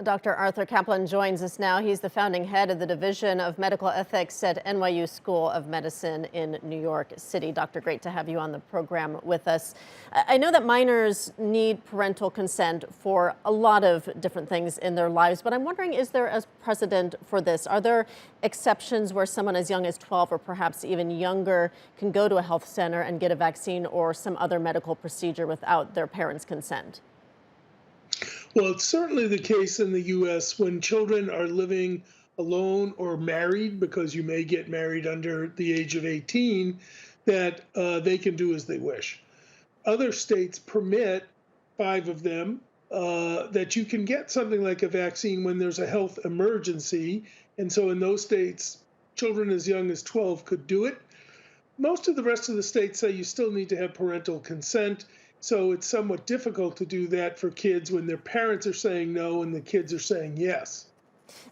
Dr. Arthur Caplan joins us now. He's the founding head of the Division of Medical Ethics at NYU School of Medicine in New York City. Doctor, great to have you on the program with us. I know that minors need parental consent for a lot of different things in their lives, but I'm wondering, is there a precedent for this? Are there exceptions where someone as young as 12 or perhaps even younger can go to a health center and get a vaccine or some other medical procedure without their parents' consent? Well, it's certainly the case in the US when children are living alone or married, because you may get married under the age of 18, that they can do as they wish. Other states permit, 5 of them, that you can get something like a vaccine when there's a health emergency. And so in those states, children as young as 12 could do it. Most of the rest of the states say you still need to have parental consent. So it's somewhat difficult to do that for kids when their parents are saying no and the kids are saying yes.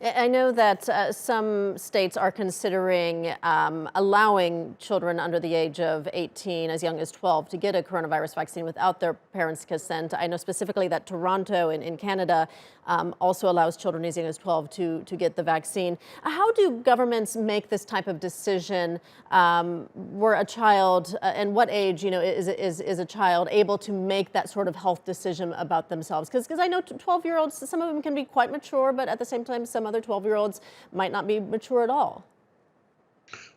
I know that some states are considering allowing children under the age of 18, as young as 12, to get a coronavirus vaccine without their parents' consent. I know specifically that Toronto in Canada also allows children as young as 12 to get the vaccine. How do governments make this type of decision where a child, and what age, is a child able to make that sort of health decision about themselves? Because I know 12-year-olds, some of them can be quite mature, but at the same time, some other 12-year-olds might not be mature at all.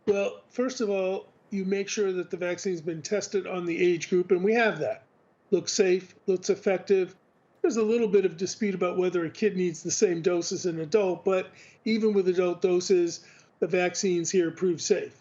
Well, first of all, you make sure that the vaccine's been tested on the age group, and we have that. Looks safe, looks effective. There's a little bit of dispute about whether a kid needs the same dose as an adult, but even with adult doses, the vaccines here prove safe.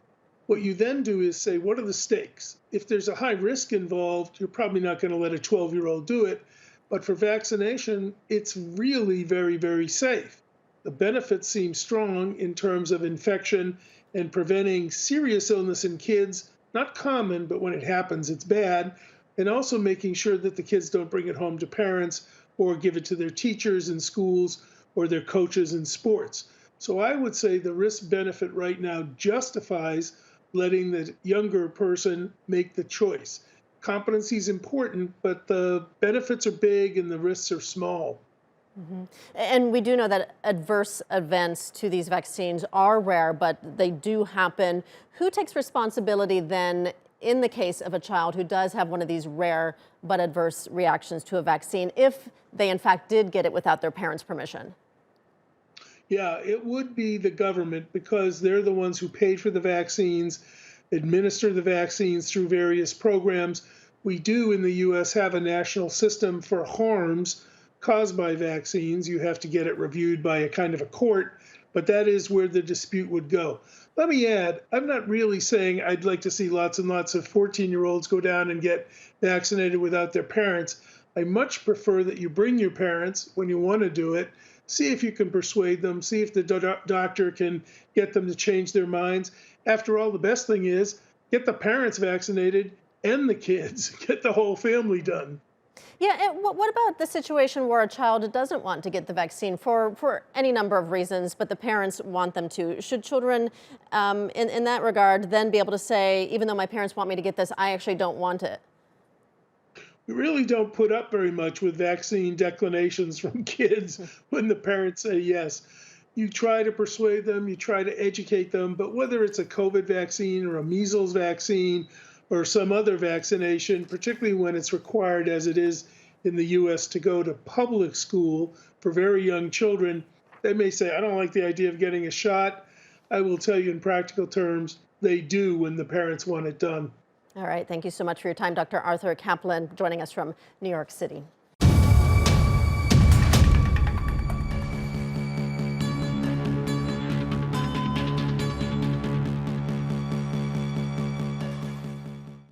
What you then do is say, what are the stakes? If there's a high risk involved, you're probably not going to let a 12-year-old do it. But for vaccination, it's really very, very safe. The benefits seem strong in terms of infection and preventing serious illness in kids. Not common, but when it happens, it's bad. And also making sure that the kids don't bring it home to parents or give it to their teachers in schools or their coaches in sports. So I would say the risk benefit right now justifies letting the younger person make the choice. Competency is important, but the benefits are big and the risks are small. Mm-hmm. And we do know that adverse events to these vaccines are rare, but they do happen. Who takes responsibility then in the case of a child who does have one of these rare but adverse reactions to a vaccine, if they in fact did get it without their parents' permission? Yeah, it would be the government, because they're the ones who paid for the vaccines, administer the vaccines through various programs. We do in the US have a national system for harms caused by vaccines. You have to get it reviewed by a kind of a court, but that is where the dispute would go. Let me add, I'm not really saying I'd like to see lots and lots of 14-year-olds go down and get vaccinated without their parents. I much prefer that you bring your parents when you want to do it, see if you can persuade them, see if the doctor can get them to change their minds. After all, the best thing is get the parents vaccinated and the kids, get the whole family done. Yeah, and what about the situation where a child doesn't want to get the vaccine for any number of reasons, but the parents want them to? Should children, in that regard, then be able to say, even though my parents want me to get this, I actually don't want it? We really don't put up very much with vaccine declinations from kids when the parents say yes. You try to persuade them, you try to educate them, but whether it's a COVID vaccine or a measles vaccine or some other vaccination, particularly when it's required, as it is in the US, to go to public school for very young children, they may say, I don't like the idea of getting a shot. I will tell you in practical terms, they do when the parents want it done. All right, thank you so much for your time, Dr. Arthur Caplan, joining us from New York City.